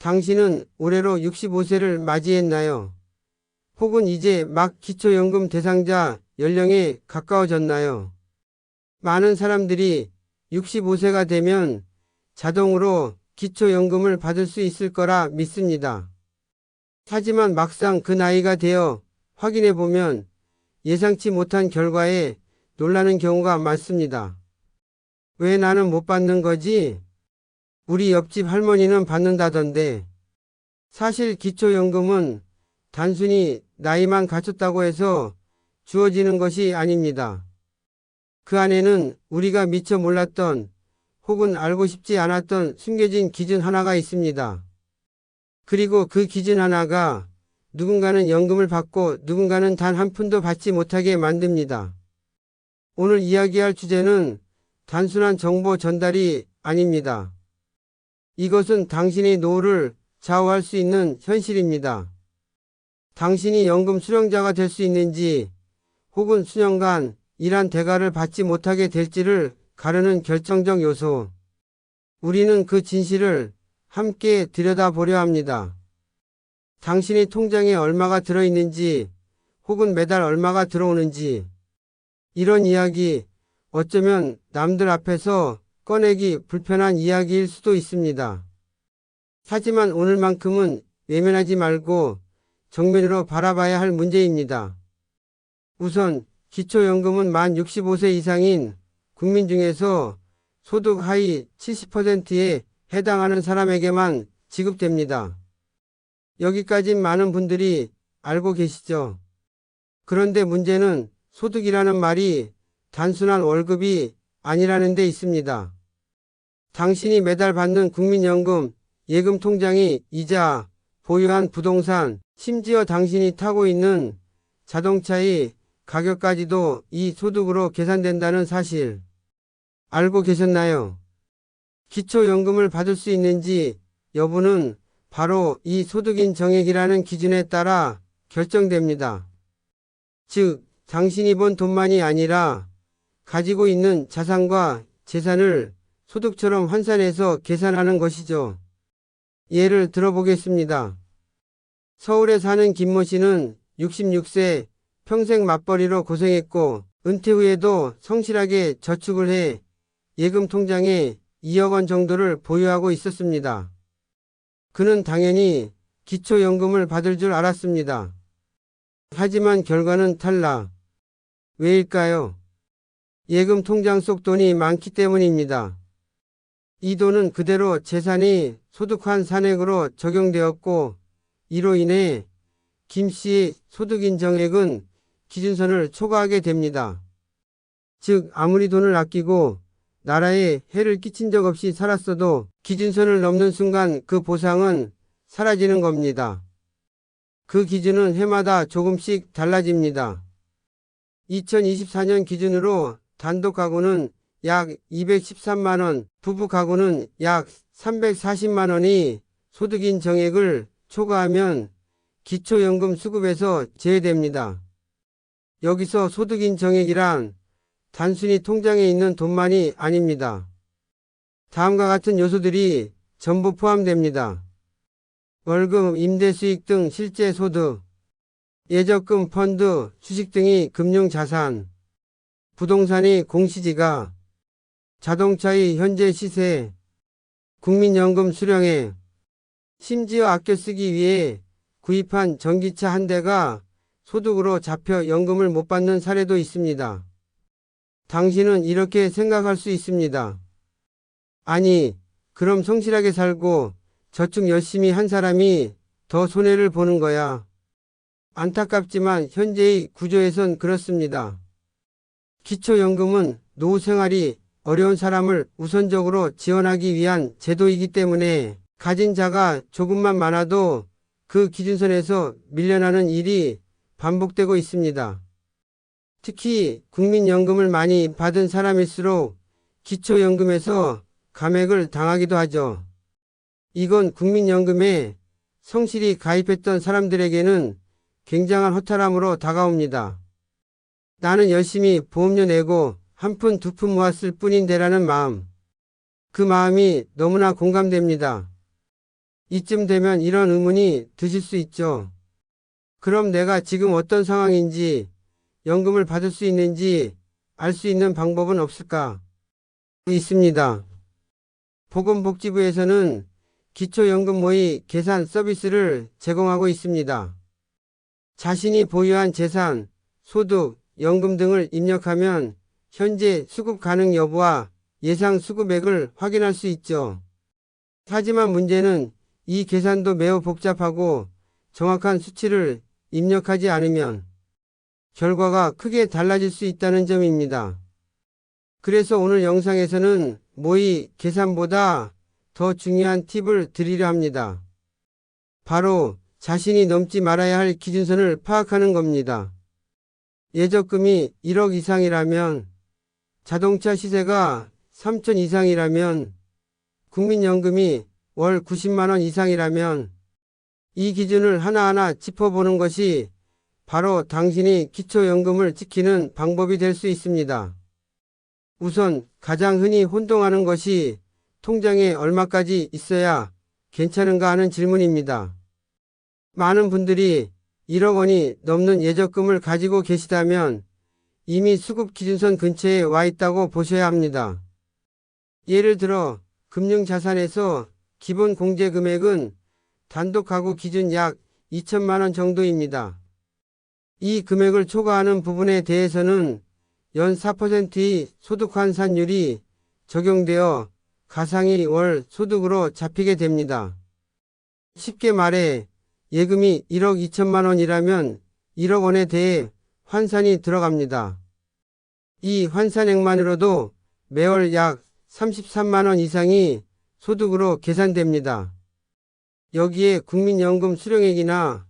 당신은 올해로 65세를 맞이했나요? 혹은 이제 막 기초연금 대상자 연령에 가까워졌나요? 많은 사람들이 65세가 되면 자동으로 기초연금을 받을 수 있을 거라 믿습니다. 하지만 막상 그 나이가 되어 확인해 보면 예상치 못한 결과에 놀라는 경우가 많습니다. 왜 나는 못 받는 거지? 우리 옆집 할머니는 받는다던데. 사실 기초연금은 단순히 나이만 갖췄다고 해서 주어지는 것이 아닙니다. 그 안에는 우리가 미처 몰랐던 혹은 알고 싶지 않았던 숨겨진 기준 하나가 있습니다. 그리고 그 기준 하나가 누군가는 연금을 받고 누군가는 단 한 푼도 받지 못하게 만듭니다. 오늘 이야기할 주제는 단순한 정보 전달이 아닙니다. 이것은 당신의 노후를 좌우할 수 있는 현실입니다. 당신이 연금 수령자가 될 수 있는지 혹은 수년간 일한 대가를 받지 못하게 될지를 가르는 결정적 요소. 우리는 그 진실을 함께 들여다보려 합니다. 당신의 통장에 얼마가 들어있는지 혹은 매달 얼마가 들어오는지 이런 이야기 어쩌면 남들 앞에서 꺼내기 불편한 이야기일 수도 있습니다. 하지만 오늘만큼은 외면하지 말고 정면으로 바라봐야 할 문제입니다. 우선 기초연금은 만 65세 이상인 국민 중에서 소득 하위 70%에 해당하는 사람에게만 지급됩니다. 여기까진 많은 분들이 알고 계시죠? 그런데 문제는 소득이라는 말이 단순한 월급이 아니라는 데 있습니다. 당신이 매달 받는 국민연금, 예금 통장이 이자, 보유한 부동산, 심지어 당신이 타고 있는 자동차의 가격까지도 이 소득으로 계산된다는 사실 알고 계셨나요? 기초연금을 받을 수 있는지 여부는 바로 이 소득인 정액이라는 기준에 따라 결정됩니다. 즉, 당신이 번 돈만이 아니라 가지고 있는 자산과 재산을 소득처럼 환산해서 계산하는 것이죠. 예를 들어보겠습니다. 서울에 사는 김모 씨는 66세 평생 맞벌이로 고생했고 은퇴 후에도 성실하게 저축을 해 예금 통장에 2억 원 정도를 보유하고 있었습니다. 그는 당연히 기초연금을 받을 줄 알았습니다. 하지만 결과는 탈락. 왜일까요? 예금 통장 속 돈이 많기 때문입니다. 이 돈은 그대로 재산이 소득환 산액으로 적용되었고 이로 인해 김 씨의 소득인 정액은 기준선을 초과하게 됩니다. 즉 아무리 돈을 아끼고 나라에 해를 끼친 적 없이 살았어도 기준선을 넘는 순간 그 보상은 사라지는 겁니다. 그 기준은 해마다 조금씩 달라집니다. 2024년 기준으로 단독 가구는 약 213만원, 부부 가구는 약 340만원이 소득인 정액을 초과하면 기초연금 수급에서 제외됩니다. 여기서 소득인 정액이란 단순히 통장에 있는 돈만이 아닙니다. 다음과 같은 요소들이 전부 포함됩니다. 월급, 임대수익 등 실제 소득, 예적금, 펀드, 주식 등의 금융자산, 부동산의 공시지가, 자동차의 현재 시세, 국민연금 수령액, 심지어 아껴 쓰기 위해 구입한 전기차 한 대가 소득으로 잡혀 연금을 못 받는 사례도 있습니다. 당신은 이렇게 생각할 수 있습니다. 아니, 그럼 성실하게 살고 저축 열심히 한 사람이 더 손해를 보는 거야. 안타깝지만 현재의 구조에선 그렇습니다. 기초연금은 노후 생활이 어려운 사람을 우선적으로 지원하기 위한 제도이기 때문에 가진 자가 조금만 많아도 그 기준선에서 밀려나는 일이 반복되고 있습니다. 특히 국민연금을 많이 받은 사람일수록 기초연금에서 감액을 당하기도 하죠. 이건 국민연금에 성실히 가입했던 사람들에게는 굉장한 허탈함으로 다가옵니다. 나는 열심히 보험료 내고 한 푼 두 푼 모았을 뿐인데라는 마음. 그 마음이 너무나 공감됩니다. 이쯤 되면 이런 의문이 드실 수 있죠. 그럼 내가 지금 어떤 상황인지, 연금을 받을 수 있는지 알 수 있는 방법은 없을까? 있습니다. 보건복지부에서는 기초연금 모의 계산 서비스를 제공하고 있습니다. 자신이 보유한 재산, 소득, 연금 등을 입력하면 현재 수급 가능 여부와 예상 수급액을 확인할 수 있죠. 하지만 문제는 이 계산도 매우 복잡하고 정확한 수치를 입력하지 않으면 결과가 크게 달라질 수 있다는 점입니다. 그래서 오늘 영상에서는 모의 계산보다 더 중요한 팁을 드리려 합니다. 바로 자신이 넘지 말아야 할 기준선을 파악하는 겁니다. 예적금이 1억 이상이라면, 자동차 시세가 3천 이상이라면, 국민연금이 월 90만 원 이상이라면 이 기준을 하나하나 짚어보는 것이 바로 당신이 기초연금을 지키는 방법이 될 수 있습니다. 우선 가장 흔히 혼동하는 것이 통장에 얼마까지 있어야 괜찮은가 하는 질문입니다. 많은 분들이 1억 원이 넘는 예적금을 가지고 계시다면 이미 수급 기준선 근처에 와 있다고 보셔야 합니다. 예를 들어 금융자산에서 기본 공제 금액은 단독 가구 기준 약 2천만 원 정도입니다. 이 금액을 초과하는 부분에 대해서는 연 4%의 소득 환산율이 적용되어 가상의 월 소득으로 잡히게 됩니다. 쉽게 말해 예금이 1억 2천만 원이라면 1억 원에 대해 환산이 들어갑니다. 이 환산액만으로도 매월 약 33만 원 이상이 소득으로 계산됩니다. 여기에 국민연금 수령액이나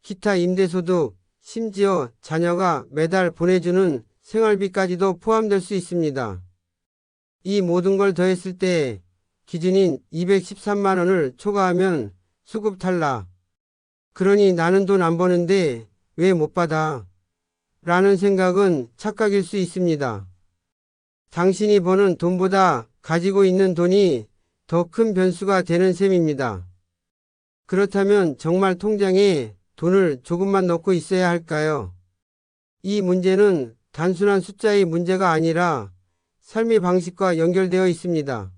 기타 임대소득, 심지어 자녀가 매달 보내주는 생활비까지도 포함될 수 있습니다. 이 모든 걸 더했을 때 기준인 213만 원을 초과하면 수급 탈락. 그러니 나는 돈 안 버는데 왜 못 받아? 라는 생각은 착각일 수 있습니다. 당신이 버는 돈보다 가지고 있는 돈이 더 큰 변수가 되는 셈입니다. 그렇다면 정말 통장에 돈을 조금만 넣고 있어야 할까요? 이 문제는 단순한 숫자의 문제가 아니라 삶의 방식과 연결되어 있습니다.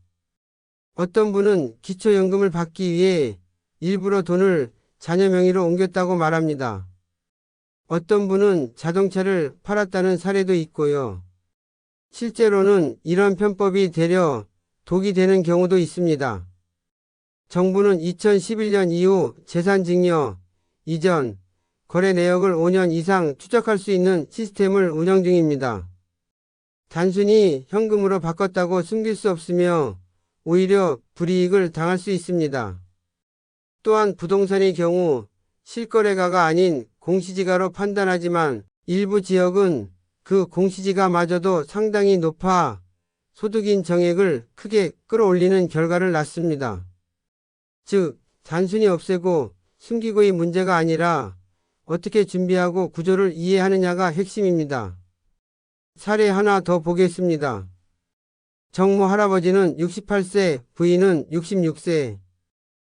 어떤 분은 기초연금을 받기 위해 일부러 돈을 자녀 명의로 옮겼다고 말합니다. 어떤 분은 자동차를 팔았다는 사례도 있고요. 실제로는 이런 편법이 되려 독이 되는 경우도 있습니다. 정부는 2011년 이후 재산증여, 이전, 거래 내역을 5년 이상 추적할 수 있는 시스템을 운영 중입니다. 단순히 현금으로 바꿨다고 숨길 수 없으며 오히려 불이익을 당할 수 있습니다. 또한 부동산의 경우 실거래가가 아닌 공시지가로 판단하지만 일부 지역은 그 공시지가마저도 상당히 높아 소득인 정액을 크게 끌어올리는 결과를 낳습니다. 즉, 단순히 없애고 숨기고의 문제가 아니라 어떻게 준비하고 구조를 이해하느냐가 핵심입니다. 사례 하나 더 보겠습니다. 정모 할아버지는 68세, 부인은 66세.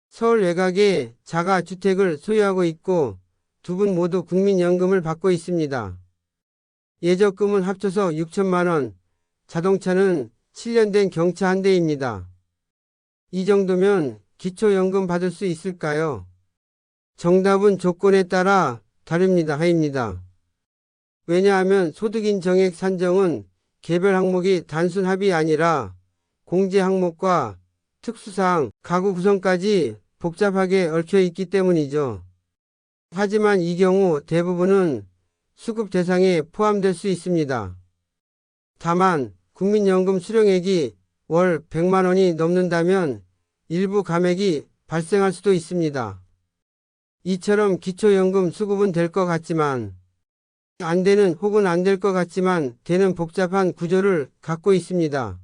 서울 외곽에 자가주택을 소유하고 있고 두 분 모두 국민연금을 받고 있습니다. 예적금은 합쳐서 6천만 원, 자동차는 7년 된 경차 한 대입니다. 이 정도면 기초연금 받을 수 있을까요? 정답은 조건에 따라 다릅니다. 하입니다. 왜냐하면 소득인 정액 산정은 개별 항목이 단순 합이 아니라 공제 항목과 특수사항, 가구 구성까지 복잡하게 얽혀 있기 때문이죠. 하지만 이 경우 대부분은 수급 대상에 포함될 수 있습니다. 다만 국민연금 수령액이 월 100만 원이 넘는다면 일부 감액이 발생할 수도 있습니다. 이처럼 기초연금 수급은 될 것 같지만 안 되는 혹은 안 될 것 같지만 되는 복잡한 구조를 갖고 있습니다.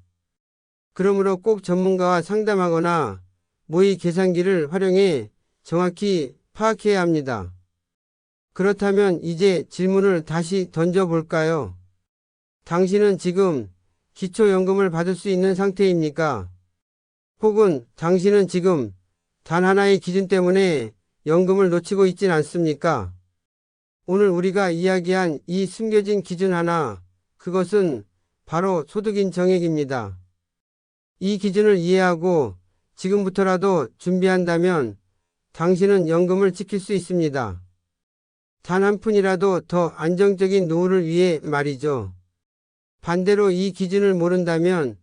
그러므로 꼭 전문가와 상담하거나 모의 계산기를 활용해 정확히 파악해야 합니다. 그렇다면 이제 질문을 다시 던져볼까요? 당신은 지금 기초연금을 받을 수 있는 상태입니까? 혹은 당신은 지금 단 하나의 기준 때문에 연금을 놓치고 있진 않습니까? 오늘 우리가 이야기한 이 숨겨진 기준 하나, 그것은 바로 소득인 정액입니다. 이 기준을 이해하고 지금부터라도 준비한다면 당신은 연금을 지킬 수 있습니다. 단 한 푼이라도 더 안정적인 노후를 위해 말이죠. 반대로 이 기준을 모른다면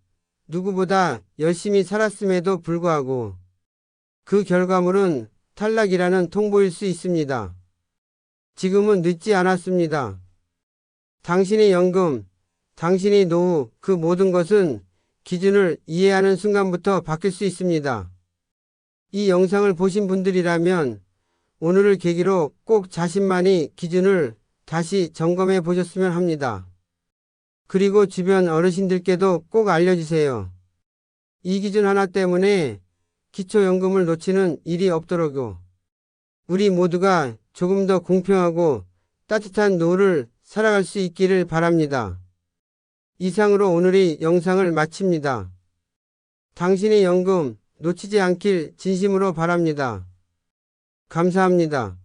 누구보다 열심히 살았음에도 불구하고 그 결과물은 탈락이라는 통보일 수 있습니다. 지금은 늦지 않았습니다. 당신의 연금, 당신의 노후, 그 모든 것은 기준을 이해하는 순간부터 바뀔 수 있습니다. 이 영상을 보신 분들이라면 오늘을 계기로 꼭 자신만의 기준을 다시 점검해 보셨으면 합니다. 그리고 주변 어르신들께도 꼭 알려주세요. 이 기준 하나 때문에 기초연금을 놓치는 일이 없도록요. 우리 모두가 조금 더 공평하고 따뜻한 노후를 살아갈 수 있기를 바랍니다. 이상으로 오늘의 영상을 마칩니다. 당신의 연금 놓치지 않길 진심으로 바랍니다. 감사합니다.